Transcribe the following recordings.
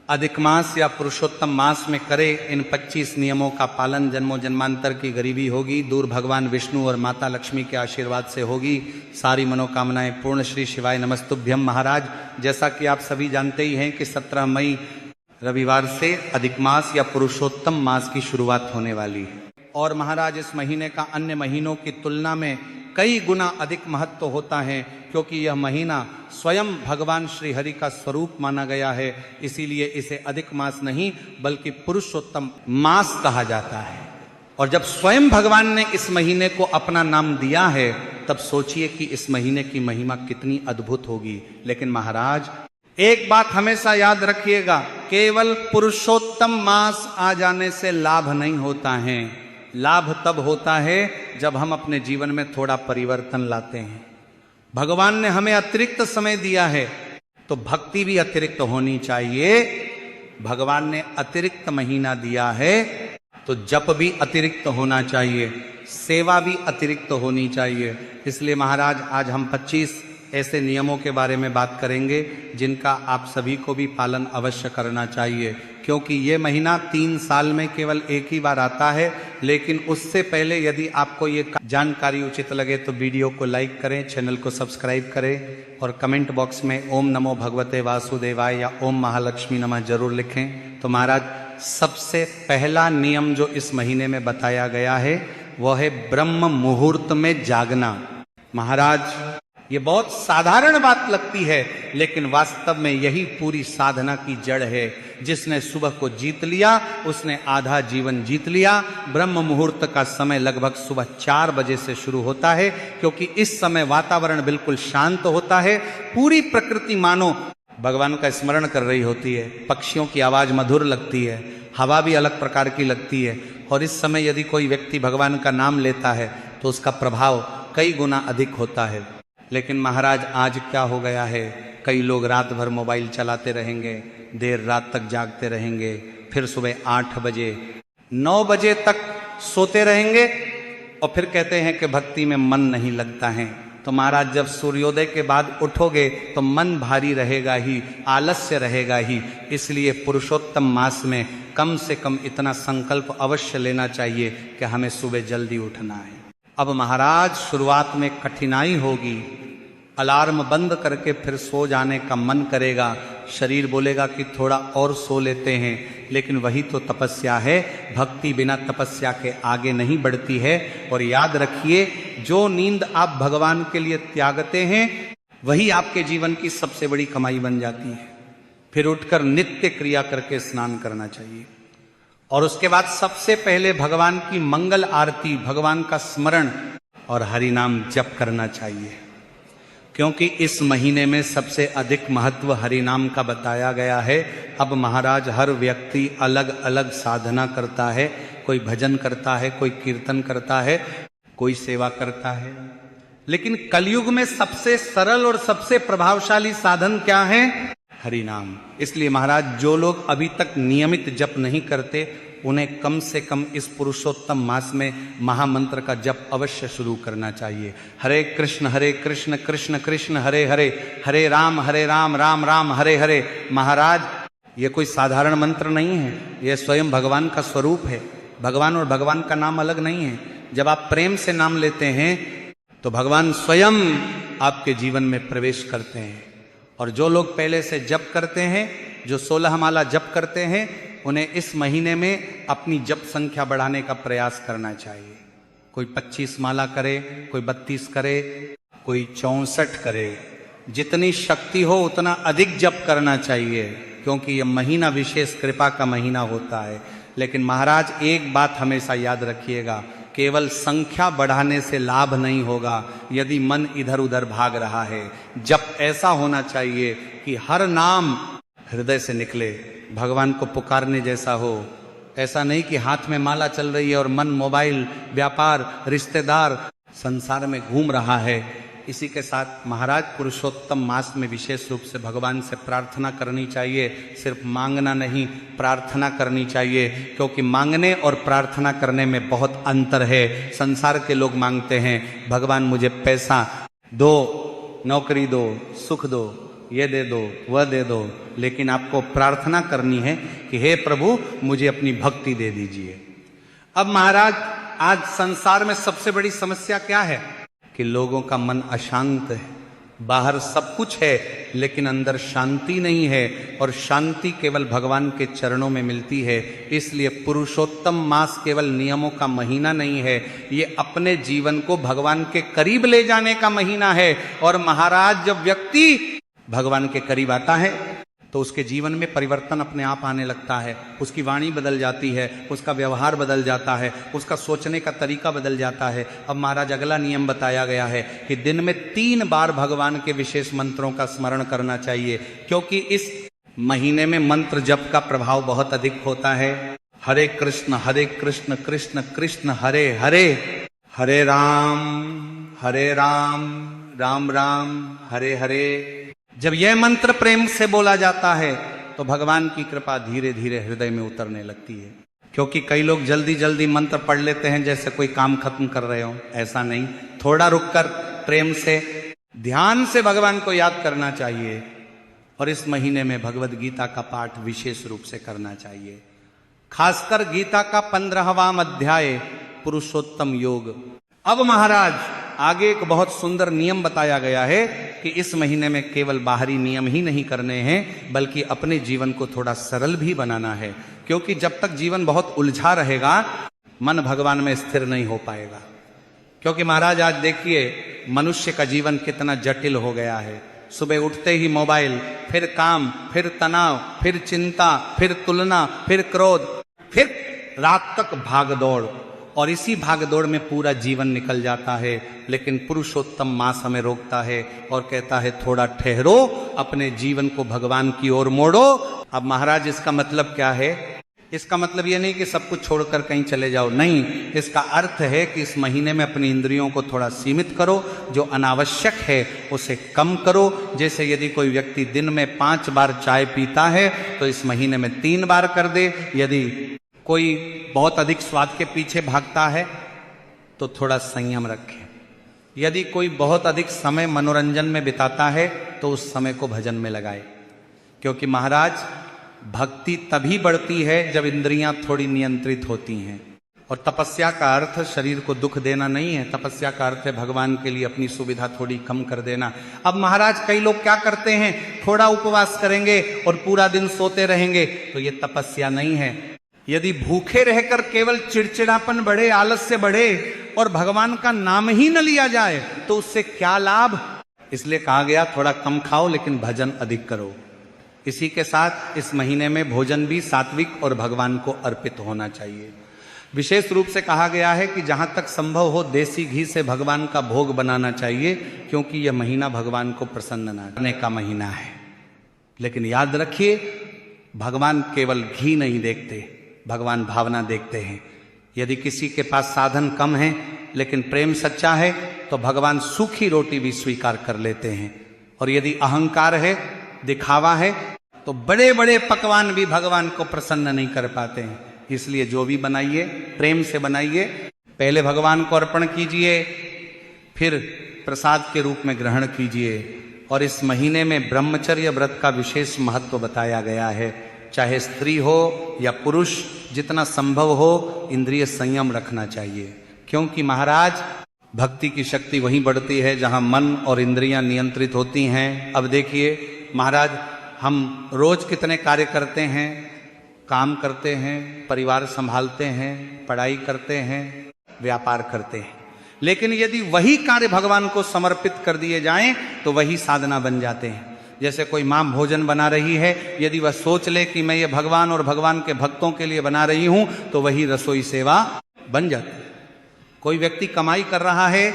अधिक मास या पुरुषोत्तम मास में करे इन 25 नियमों का पालन, जन्मों जन्मांतर की गरीबी होगी दूर, भगवान विष्णु और माता लक्ष्मी के आशीर्वाद से होगी, सारी मनोकामनाएं पूर्ण। श्री शिवाय नमस्तुभ्यम। महाराज, जैसा कि आप सभी जानते ही हैं कि 17 मई रविवार से अधिक मास या पुरुषोत्तम मास की शुरुआत होने वाली है और महाराज इस महीने का अन्य महीनों की तुलना में कई गुना अधिक महत्व होता है, क्योंकि यह महीना स्वयं भगवान श्री हरि का स्वरूप माना गया है। इसीलिए इसे अधिक मास नहीं बल्कि पुरुषोत्तम मास कहा जाता है। और जब स्वयं भगवान ने इस महीने को अपना नाम दिया है, तब सोचिए कि इस महीने की महिमा कितनी अद्भुत होगी। लेकिन महाराज, एक बात हमेशा याद रखिएगा, केवल पुरुषोत्तम मास आ जाने से लाभ नहीं होता है। लाभ तब होता है जब हम अपने जीवन में थोड़ा परिवर्तन लाते हैं। भगवान ने हमें अतिरिक्त समय दिया है तो भक्ति भी अतिरिक्त होनी चाहिए। भगवान ने अतिरिक्त महीना दिया है तो जप भी अतिरिक्त होना चाहिए, सेवा भी अतिरिक्त होनी चाहिए। इसलिए महाराज, आज हम 25 ऐसे नियमों के बारे में बात करेंगे जिनका आप सभी को भी पालन अवश्य करना चाहिए, क्योंकि ये महीना 3 साल में केवल एक ही बार आता है। लेकिन उससे पहले यदि आपको ये जानकारी उचित लगे तो वीडियो को लाइक करें, चैनल को सब्सक्राइब करें और कमेंट बॉक्स में ओम नमो भगवते वासुदेवाय या ओम महालक्ष्मी नमः जरूर लिखें। तो महाराज, सबसे पहला नियम जो इस महीने में बताया गया है वह है ब्रह्म मुहूर्त में जागना। महाराज, ये बहुत साधारण बात लगती है, लेकिन वास्तव में यही पूरी साधना की जड़ है। जिसने सुबह को जीत लिया उसने आधा जीवन जीत लिया। ब्रह्म मुहूर्त का समय लगभग सुबह 4 बजे से शुरू होता है, क्योंकि इस समय वातावरण बिल्कुल शांत होता है। पूरी प्रकृति मानो भगवान का स्मरण कर रही होती है। पक्षियों की आवाज मधुर लगती है, हवा भी अलग प्रकार की लगती है। और इस समय यदि कोई व्यक्ति भगवान का नाम लेता है तो उसका प्रभाव कई गुना अधिक होता है। लेकिन महाराज, आज क्या हो गया है, कई लोग रात भर मोबाइल चलाते रहेंगे, देर रात तक जागते रहेंगे, फिर सुबह 8 बजे 9 बजे तक सोते रहेंगे और फिर कहते हैं कि भक्ति में मन नहीं लगता है। तो महाराज, जब सूर्योदय के बाद उठोगे तो मन भारी रहेगा ही, आलस्य रहेगा ही। इसलिए पुरुषोत्तम मास में कम से कम इतना संकल्प अवश्य लेना चाहिए कि हमें सुबह जल्दी उठना है। अब महाराज, शुरुआत में कठिनाई होगी, अलार्म बंद करके फिर सो जाने का मन करेगा, शरीर बोलेगा कि थोड़ा और सो लेते हैं, लेकिन वही तो तपस्या है। भक्ति बिना तपस्या के आगे नहीं बढ़ती है। और याद रखिए, जो नींद आप भगवान के लिए त्यागते हैं वही आपके जीवन की सबसे बड़ी कमाई बन जाती है। फिर उठकर नित्य क्रिया करके स्नान करना चाहिए और उसके बाद सबसे पहले भगवान की मंगल आरती, भगवान का स्मरण और हरि नाम जप करना चाहिए, क्योंकि इस महीने में सबसे अधिक महत्व हरि नाम का बताया गया है। अब महाराज, हर व्यक्ति अलग अलग साधना करता है। कोई भजन करता है, कोई कीर्तन करता है, कोई सेवा करता है। लेकिन कलयुग में सबसे सरल और सबसे प्रभावशाली साधन क्या है? हरि नाम। इसलिए महाराज, जो लोग अभी तक नियमित जप नहीं करते उन्हें कम से कम इस पुरुषोत्तम मास में महामंत्र का जप अवश्य शुरू करना चाहिए। हरे कृष्ण कृष्ण कृष्ण हरे हरे, हरे राम राम राम हरे हरे। महाराज, ये कोई साधारण मंत्र नहीं है, यह स्वयं भगवान का स्वरूप है। भगवान और भगवान का नाम अलग नहीं है। जब आप प्रेम से नाम लेते हैं तो भगवान स्वयं आपके जीवन में प्रवेश करते हैं। और जो लोग पहले से जप करते हैं, जो 16 माला जप करते हैं, उन्हें इस महीने में अपनी जप संख्या बढ़ाने का प्रयास करना चाहिए। कोई 25 माला करे, कोई 32 करे, कोई 64 करे। जितनी शक्ति हो उतना अधिक जप करना चाहिए, क्योंकि यह महीना विशेष कृपा का महीना होता है। लेकिन महाराज, एक बात हमेशा याद रखिएगा, केवल संख्या बढ़ाने से लाभ नहीं होगा यदि मन इधर उधर भाग रहा है। जप ऐसा होना चाहिए कि हर नाम हृदय से निकले, भगवान को पुकारने जैसा हो। ऐसा नहीं कि हाथ में माला चल रही है और मन मोबाइल, व्यापार, रिश्तेदार, संसार में घूम रहा है। इसी के साथ महाराज, पुरुषोत्तम मास में विशेष रूप से भगवान से प्रार्थना करनी चाहिए। सिर्फ मांगना नहीं, प्रार्थना करनी चाहिए, क्योंकि मांगने और प्रार्थना करने में बहुत अंतर है। संसार के लोग मांगते हैं, भगवान मुझे पैसा दो, नौकरी दो, सुख दो। ये दे दो, वह दे दो, लेकिन आपको प्रार्थना करनी है कि हे प्रभु मुझे अपनी भक्ति दे दीजिए। अब महाराज, आज संसार में सबसे बड़ी समस्या क्या है कि लोगों का मन अशांत है। बाहर सब कुछ है लेकिन अंदर शांति नहीं है, और शांति केवल भगवान के चरणों में मिलती है। इसलिए पुरुषोत्तम मास केवल नियमों का महीना नहीं है, ये अपने जीवन को भगवान के करीब ले जाने का महीना है। और महाराज, जब व्यक्ति भगवान के करीब आता है तो उसके जीवन में परिवर्तन अपने आप आने लगता है। उसकी वाणी बदल जाती है, उसका व्यवहार बदल जाता है, उसका सोचने का तरीका बदल जाता है। अब महाराज, अगला नियम बताया गया है कि दिन में 3 बार भगवान के विशेष मंत्रों का स्मरण करना चाहिए, क्योंकि इस महीने में मंत्र जप का प्रभाव बहुत अधिक होता है। हरे कृष्ण कृष्ण कृष्ण हरे हरे, हरे राम राम राम हरे हरे। जब यह मंत्र प्रेम से बोला जाता है तो भगवान की कृपा धीरे धीरे हृदय में उतरने लगती है। क्योंकि कई लोग जल्दी जल्दी मंत्र पढ़ लेते हैं जैसे कोई काम खत्म कर रहे हो, ऐसा नहीं। थोड़ा रुककर प्रेम से, ध्यान से भगवान को याद करना चाहिए। और इस महीने में भगवद गीता का पाठ विशेष रूप से करना चाहिए, खासकर गीता का 15वां अध्याय पुरुषोत्तम योग। अब महाराज, आगे एक बहुत सुंदर नियम बताया गया है कि इस महीने में केवल बाहरी नियम ही नहीं करने हैं, बल्कि अपने जीवन को थोड़ा सरल भी बनाना है। क्योंकि जब तक जीवन बहुत उलझा रहेगा, मन भगवान में स्थिर नहीं हो पाएगा। क्योंकि महाराज, आज देखिए मनुष्य का जीवन कितना जटिल हो गया है। सुबह उठते ही मोबाइल, फिर काम, फिर तनाव, फिर चिंता, फिर तुलना, फिर क्रोध, फिर रात तक भाग दौड़, और इसी भागदौड़ में पूरा जीवन निकल जाता है। लेकिन पुरुषोत्तम मास हमें रोकता है और कहता है थोड़ा ठहरो, अपने जीवन को भगवान की ओर मोड़ो। अब महाराज, इसका मतलब क्या है? इसका मतलब ये नहीं कि सब कुछ छोड़कर कहीं चले जाओ, नहीं। इसका अर्थ है कि इस महीने में अपनी इंद्रियों को थोड़ा सीमित करो, जो अनावश्यक है उसे कम करो। जैसे यदि कोई व्यक्ति दिन में 5 बार चाय पीता है तो इस महीने में 3 बार कर दे। यदि कोई बहुत अधिक स्वाद के पीछे भागता है तो थोड़ा संयम रखे। यदि कोई बहुत अधिक समय मनोरंजन में बिताता है तो उस समय को भजन में लगाए। क्योंकि महाराज, भक्ति तभी बढ़ती है जब इंद्रियां थोड़ी नियंत्रित होती हैं। और तपस्या का अर्थ शरीर को दुख देना नहीं है, तपस्या का अर्थ है भगवान के लिए अपनी सुविधा थोड़ी कम कर देना। अब महाराज, कई लोग क्या करते हैं, थोड़ा उपवास करेंगे और पूरा दिन सोते रहेंगे, तो ये तपस्या नहीं है। यदि भूखे रहकर केवल चिड़चिड़ापन बढ़े, आलस्य बढ़े और भगवान का नाम ही न लिया जाए तो उससे क्या लाभ? इसलिए कहा गया थोड़ा कम खाओ लेकिन भजन अधिक करो। इसी के साथ इस महीने में भोजन भी सात्विक और भगवान को अर्पित होना चाहिए। विशेष रूप से कहा गया है कि जहां तक संभव हो देसी घी से भगवान का भोग बनाना चाहिए, क्योंकि यह महीना भगवान को प्रसन्न करने का महीना है। लेकिन याद रखिए, भगवान केवल घी नहीं देखते, भगवान भावना देखते हैं। यदि किसी के पास साधन कम है लेकिन प्रेम सच्चा है तो भगवान सूखी रोटी भी स्वीकार कर लेते हैं। और यदि अहंकार है, दिखावा है, तो बड़े बड़े पकवान भी भगवान को प्रसन्न नहीं कर पाते हैं। इसलिए जो भी बनाइए प्रेम से बनाइए, पहले भगवान को अर्पण कीजिए, फिर प्रसाद के रूप में ग्रहण कीजिए। और इस महीने में ब्रह्मचर्य व्रत का विशेष महत्व बताया गया है। चाहे स्त्री हो या पुरुष, जितना संभव हो इंद्रिय संयम रखना चाहिए। क्योंकि महाराज, भक्ति की शक्ति वहीं बढ़ती है जहां मन और इंद्रियां नियंत्रित होती हैं। अब देखिए महाराज, हम रोज कितने कार्य करते हैं, काम करते हैं, परिवार संभालते हैं, पढ़ाई करते हैं, व्यापार करते हैं। लेकिन यदि वही कार्य भगवान को समर्पित कर दिए जाएं तो वही साधना बन जाते हैं। जैसे कोई माँ भोजन बना रही है, यदि वह सोच ले कि मैं ये भगवान और भगवान के भक्तों के लिए बना रही हूं तो वही रसोई सेवा बन जाती है। कोई व्यक्ति कमाई कर रहा है,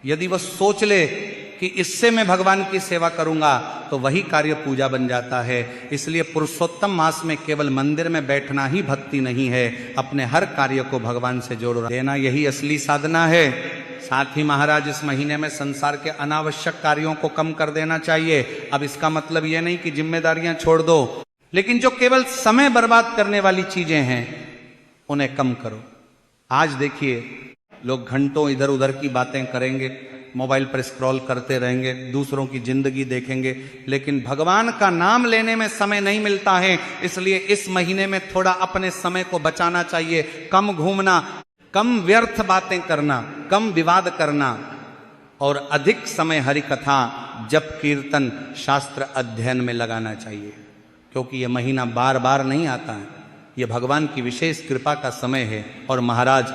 यदि वह सोच ले कि इससे मैं भगवान की सेवा करूंगा तो वही कार्य पूजा बन जाता है। इसलिए पुरुषोत्तम मास में केवल मंदिर में बैठना ही भक्ति नहीं है, अपने हर कार्य को भगवान से जोड़ देना यही असली साधना है। साथ ही महाराज, इस महीने में संसार के अनावश्यक कार्यों को कम कर देना चाहिए। अब इसका मतलब यह नहीं कि जिम्मेदारियां छोड़ दो, लेकिन जो केवल समय बर्बाद करने वाली चीजें हैं उन्हें कम करो। आज देखिए, लोग घंटों इधर उधर की बातें करेंगे, मोबाइल पर स्क्रॉल करते रहेंगे, दूसरों की जिंदगी देखेंगे, लेकिन भगवान का नाम लेने में समय नहीं मिलता है। इसलिए इस महीने में थोड़ा अपने समय को बचाना चाहिए, कम घूमना, कम व्यर्थ बातें करना, कम विवाद करना और अधिक समय हरि कथा, जप, कीर्तन, शास्त्र अध्ययन में लगाना चाहिए। क्योंकि यह महीना बार बार नहीं आता है, यह भगवान की विशेष कृपा का समय है। और महाराज,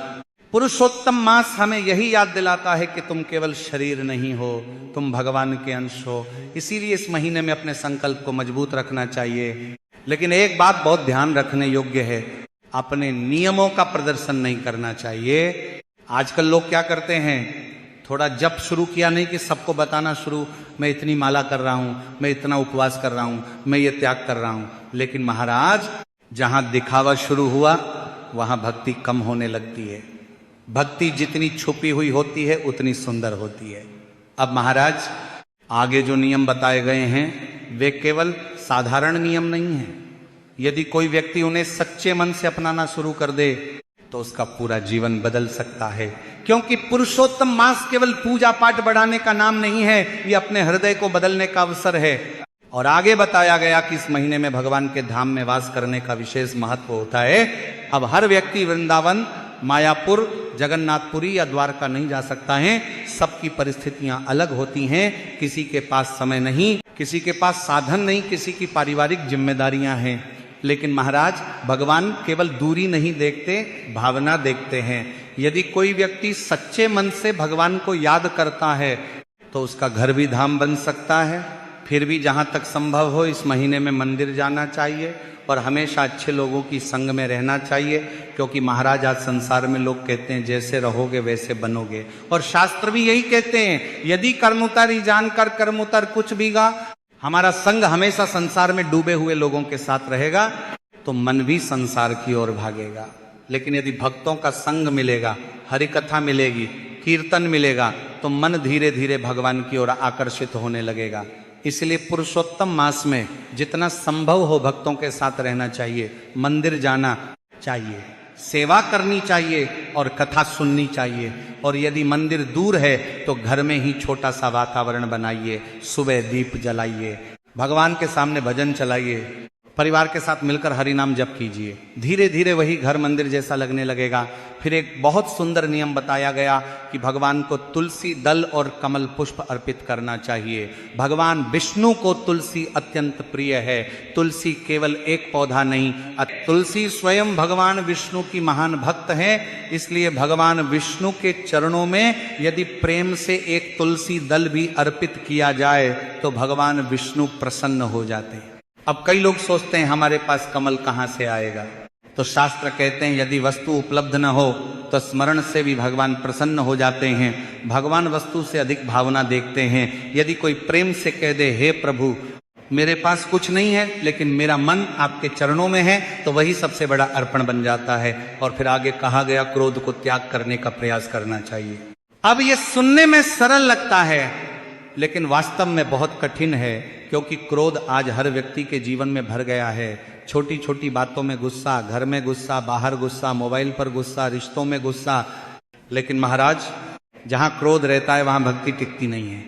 पुरुषोत्तम मास हमें यही याद दिलाता है कि तुम केवल शरीर नहीं हो, तुम भगवान के अंश हो। इसीलिए इस महीने में अपने संकल्प को मजबूत रखना चाहिए। लेकिन एक बात बहुत ध्यान रखने योग्य है, अपने नियमों का प्रदर्शन नहीं करना चाहिए। आजकल लोग क्या करते हैं, थोड़ा जप शुरू किया, नहीं कि सबको बताना शुरू, मैं इतनी माला कर रहा हूं, मैं इतना उपवास कर रहा हूं, मैं ये त्याग कर रहा हूं। लेकिन महाराज, जहां दिखावा शुरू हुआ वहां भक्ति कम होने लगती है। भक्ति जितनी छुपी हुई होती है उतनी सुंदर होती है। अब महाराज, आगे जो नियम बताए गए हैं वे केवल साधारण नियम नहीं हैं। यदि कोई व्यक्ति उन्हें सच्चे मन से अपनाना शुरू कर दे तो उसका पूरा जीवन बदल सकता है। क्योंकि पुरुषोत्तम मास केवल पूजा पाठ बढ़ाने का नाम नहीं है, ये अपने हृदय को बदलने का अवसर है। और आगे बताया गया कि इस महीने में भगवान के धाम में वास करने का विशेष महत्व होता है। अब हर व्यक्ति वृंदावन, मायापुर, जगन्नाथपुरी या द्वारका नहीं जा सकता है। सबकी परिस्थितियां अलग होती हैं। किसी के पास समय नहीं, किसी के पास साधन नहीं, किसी की पारिवारिक जिम्मेदारियां हैं। लेकिन महाराज, भगवान केवल दूरी नहीं देखते, भावना देखते हैं। यदि कोई व्यक्ति सच्चे मन से भगवान को याद करता है तो उसका घर भी धाम बन सकता है। फिर भी जहां तक संभव हो इस महीने में मंदिर जाना चाहिए और हमेशा अच्छे लोगों की संग में रहना चाहिए। क्योंकि महाराज, आज संसार में लोग कहते हैं जैसे रहोगे वैसे बनोगे, और शास्त्र भी यही कहते हैं, यदि कर्म उतारी जानकर कर्म उतर कुछ भीगा। हमारा संग हमेशा संसार में डूबे हुए लोगों के साथ रहेगा तो मन भी संसार की ओर भागेगा। लेकिन यदि भक्तों का संग मिलेगा, हरि कथा मिलेगी, कीर्तन मिलेगा, तो मन धीरे धीरे भगवान की ओर आकर्षित होने लगेगा। इसलिए पुरुषोत्तम मास में जितना संभव हो भक्तों के साथ रहना चाहिए, मंदिर जाना चाहिए, सेवा करनी चाहिए और कथा सुननी चाहिए। और यदि मंदिर दूर है तो घर में ही छोटा सा वातावरण बनाइए, सुबह दीप जलाइए, भगवान के सामने भजन चलाइए, परिवार के साथ मिलकर हरि नाम जप कीजिए। धीरे धीरे वही घर मंदिर जैसा लगने लगेगा। फिर एक बहुत सुंदर नियम बताया गया कि भगवान को तुलसी दल और कमल पुष्प अर्पित करना चाहिए। भगवान विष्णु को तुलसी अत्यंत प्रिय है। तुलसी केवल एक पौधा नहीं, तुलसी स्वयं भगवान विष्णु की महान भक्त है। इसलिए भगवान विष्णु के चरणों में यदि प्रेम से एक तुलसी दल भी अर्पित किया जाए तो भगवान विष्णु प्रसन्न हो जाते हैं। अब कई लोग सोचते हैं हमारे पास कमल कहाँ से आएगा, तो शास्त्र कहते हैं यदि वस्तु उपलब्ध न हो तो स्मरण से भी भगवान प्रसन्न हो जाते हैं। भगवान वस्तु से अधिक भावना देखते हैं। यदि कोई प्रेम से कह दे, हे प्रभु मेरे पास कुछ नहीं है लेकिन मेरा मन आपके चरणों में है, तो वही सबसे बड़ा अर्पण बन जाता है। और फिर आगे कहा गया क्रोध को त्याग करने का प्रयास करना चाहिए। अब ये सुनने में सरल लगता है लेकिन वास्तव में बहुत कठिन है, क्योंकि क्रोध आज हर व्यक्ति के जीवन में भर गया है। छोटी छोटी बातों में गुस्सा, घर में गुस्सा, बाहर गुस्सा, मोबाइल पर गुस्सा, रिश्तों में गुस्सा। लेकिन महाराज, जहां क्रोध रहता है वहां भक्ति टिकती नहीं है।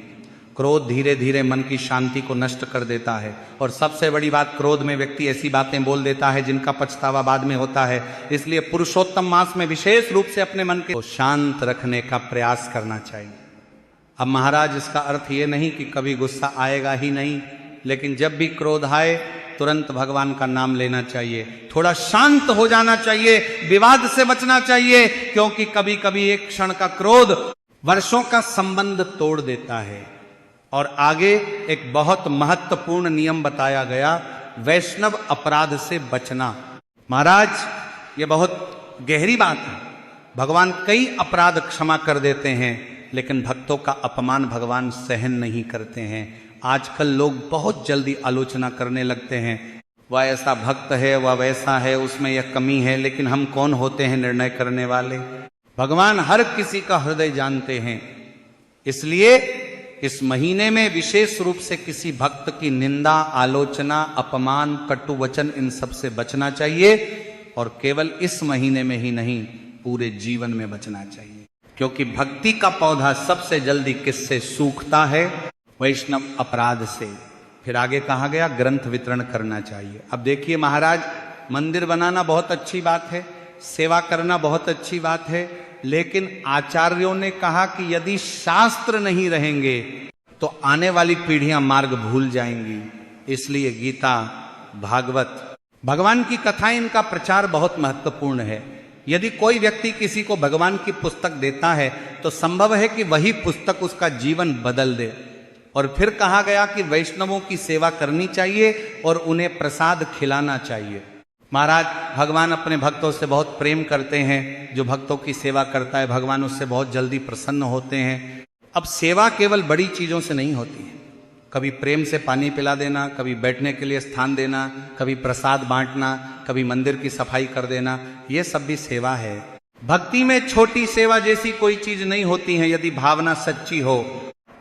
क्रोध धीरे धीरे मन की शांति को नष्ट कर देता है। और सबसे बड़ी बात, क्रोध में व्यक्ति ऐसी बातें बोल देता है जिनका पछतावा बाद में होता है। इसलिए पुरुषोत्तम मास में विशेष रूप से अपने मन को शांत रखने का प्रयास करना चाहिए। अब महाराज, इसका अर्थ ये नहीं कि कभी गुस्सा आएगा ही नहीं, लेकिन जब भी क्रोध आए तुरंत भगवान का नाम लेना चाहिए, थोड़ा शांत हो जाना चाहिए, विवाद से बचना चाहिए। क्योंकि कभी कभी एक क्षण का क्रोध वर्षों का संबंध तोड़ देता है। और आगे एक बहुत महत्वपूर्ण नियम बताया गया, वैष्णव अपराध से बचना। महाराज, ये बहुत गहरी बात है। भगवान कई अपराध क्षमा कर देते हैं, लेकिन भक्तों का अपमान भगवान सहन नहीं करते हैं। आजकल लोग बहुत जल्दी आलोचना करने लगते हैं, वह ऐसा भक्त है, वह वैसा है, उसमें यह कमी है। लेकिन हम कौन होते हैं निर्णय करने वाले? भगवान हर किसी का हृदय जानते हैं। इसलिए इस महीने में विशेष रूप से किसी भक्त की निंदा, आलोचना, अपमान, कटु वचन, इन सब से बचना चाहिए। और केवल इस महीने में ही नहीं, पूरे जीवन में बचना चाहिए। क्योंकि भक्ति का पौधा सबसे जल्दी किससे सूखता है? वैष्णव अपराध से। फिर आगे कहा गया ग्रंथ वितरण करना चाहिए। अब देखिए महाराज, मंदिर बनाना बहुत अच्छी बात है, सेवा करना बहुत अच्छी बात है, लेकिन आचार्यों ने कहा कि यदि शास्त्र नहीं रहेंगे तो आने वाली पीढ़ियां मार्ग भूल जाएंगी। इसलिए गीता, भागवत, भगवान की कथाएं, इनका प्रचार बहुत महत्वपूर्ण है। यदि कोई व्यक्ति किसी को भगवान की पुस्तक देता है तो संभव है कि वही पुस्तक उसका जीवन बदल दे। और फिर कहा गया कि वैष्णवों की सेवा करनी चाहिए और उन्हें प्रसाद खिलाना चाहिए। महाराज, भगवान अपने भक्तों से बहुत प्रेम करते हैं। जो भक्तों की सेवा करता है भगवान उससे बहुत जल्दी प्रसन्न होते हैं। अब सेवा केवल बड़ी चीजों से नहीं होती है। कभी प्रेम से पानी पिला देना, कभी बैठने के लिए स्थान देना, कभी प्रसाद बांटना, कभी मंदिर की सफाई कर देना, ये सब भी सेवा है। भक्ति में छोटी सेवा जैसी कोई चीज नहीं होती है। यदि भावना सच्ची हो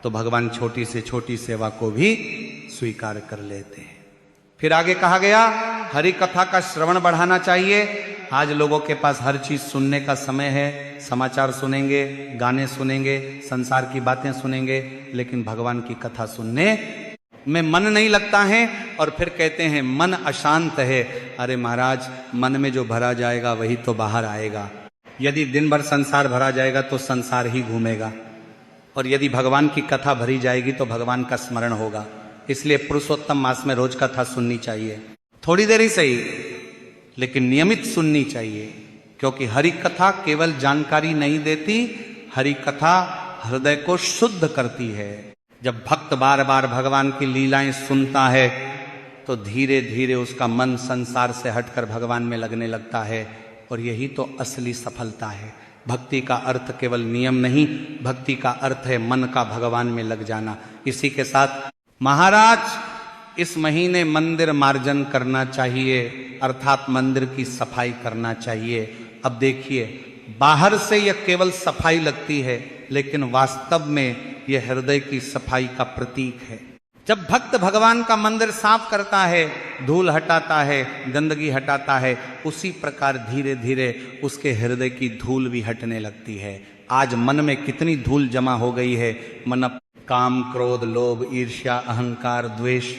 तो भगवान छोटी से छोटी सेवा को भी स्वीकार कर लेते हैं। फिर आगे कहा गया हरि कथा का श्रवण बढ़ाना चाहिए। आज लोगों के पास हर चीज सुनने का समय है। समाचार सुनेंगे, गाने सुनेंगे, संसार की बातें सुनेंगे, लेकिन भगवान की कथा सुनने में मन नहीं लगता है। और फिर कहते हैं मन अशांत है। अरे महाराज, मन में जो भरा जाएगा वही तो बाहर आएगा। यदि दिन भर संसार भरा जाएगा तो संसार ही घूमेगा, और यदि भगवान की कथा भरी जाएगी तो भगवान का स्मरण होगा। इसलिए पुरुषोत्तम मास में रोज कथा सुननी चाहिए, थोड़ी देर ही सही, लेकिन नियमित सुननी चाहिए। क्योंकि हरि कथा केवल जानकारी नहीं देती, हरि कथा हृदय को शुद्ध करती है। जब भक्त बार बार भगवान की लीलाएं सुनता है तो धीरे धीरे उसका मन संसार से हटकर भगवान में लगने लगता है, और यही तो असली सफलता है। भक्ति का अर्थ केवल नियम नहीं, भक्ति का अर्थ है मन का भगवान में लग जाना। इसी के साथ महाराज, इस महीने मंदिर मार्जन करना चाहिए, अर्थात मंदिर की सफाई करना चाहिए। अब देखिए, बाहर से यह केवल सफाई लगती है, लेकिन वास्तव में यह हृदय की सफाई का प्रतीक है। जब भक्त भगवान का मंदिर साफ करता है, धूल हटाता है, गंदगी हटाता है, उसी प्रकार धीरे धीरे उसके हृदय की धूल भी हटने लगती है। आज मन में कितनी धूल जमा हो गई है। मन काम, क्रोध, लोभ, ईर्ष्या, अहंकार, द्वेष,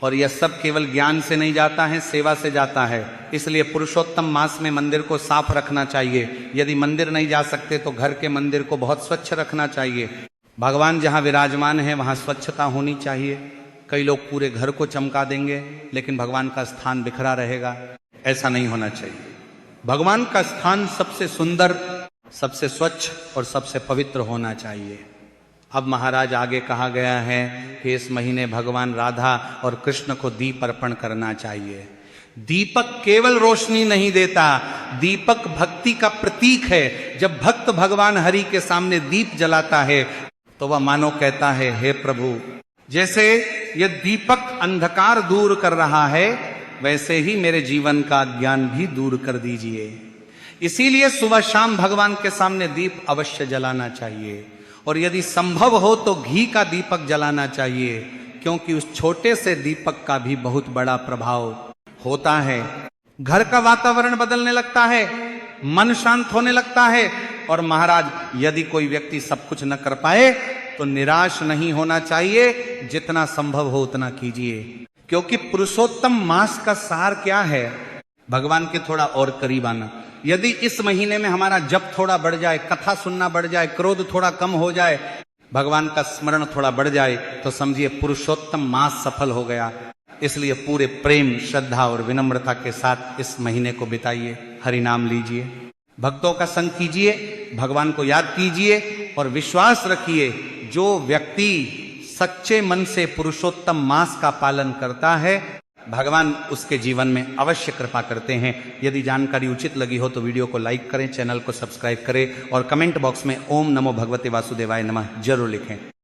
और यह सब केवल ज्ञान से नहीं जाता है, सेवा से जाता है। इसलिए पुरुषोत्तम मास में मंदिर को साफ रखना चाहिए। यदि मंदिर नहीं जा सकते तो घर के मंदिर को बहुत स्वच्छ रखना चाहिए। भगवान जहाँ विराजमान है वहाँ स्वच्छता होनी चाहिए। कई लोग पूरे घर को चमका देंगे, लेकिन भगवान का स्थान बिखरा रहेगा। ऐसा नहीं होना चाहिए। भगवान का स्थान सबसे सुंदर, सबसे स्वच्छ और सबसे पवित्र होना चाहिए। अब महाराज आगे कहा गया है कि इस महीने भगवान राधा और कृष्ण को दीप अर्पण करना चाहिए। दीपक केवल रोशनी नहीं देता, दीपक भक्ति का प्रतीक है। जब भक्त भगवान हरि के सामने दीप जलाता है तो वह मानो कहता है, हे प्रभु, जैसे यह दीपक अंधकार दूर कर रहा है, वैसे ही मेरे जीवन का ज्ञान भी दूर कर दीजिए। इसीलिए सुबह शाम भगवान के सामने दीप अवश्य जलाना चाहिए, और यदि संभव हो तो घी का दीपक जलाना चाहिए, क्योंकि उस छोटे से दीपक का भी बहुत बड़ा प्रभाव होता है। घर का वातावरण बदलने लगता है, मन शांत होने लगता है। और महाराज, यदि कोई व्यक्ति सब कुछ न कर पाए तो निराश नहीं होना चाहिए, जितना संभव हो उतना कीजिए। क्योंकि पुरुषोत्तम मास का सार क्या है? भगवान के थोड़ा और करीब आना। यदि इस महीने में हमारा जप थोड़ा बढ़ जाए, कथा सुनना बढ़ जाए, क्रोध थोड़ा कम हो जाए, भगवान का स्मरण थोड़ा बढ़ जाए, तो समझिए पुरुषोत्तम मास सफल हो गया। इसलिए पूरे प्रेम, श्रद्धा और विनम्रता के साथ इस महीने को बिताइए। हरि नाम लीजिए, भक्तों का संग कीजिए, भगवान को याद कीजिए, और विश्वास रखिए, जो व्यक्ति सच्चे मन से पुरुषोत्तम मास का पालन करता है, भगवान उसके जीवन में अवश्य कृपा करते हैं। यदि जानकारी उचित लगी हो तो वीडियो को लाइक करें, चैनल को सब्सक्राइब करें, और कमेंट बॉक्स में ओम नमो भगवते वासुदेवाय नमः जरूर लिखें।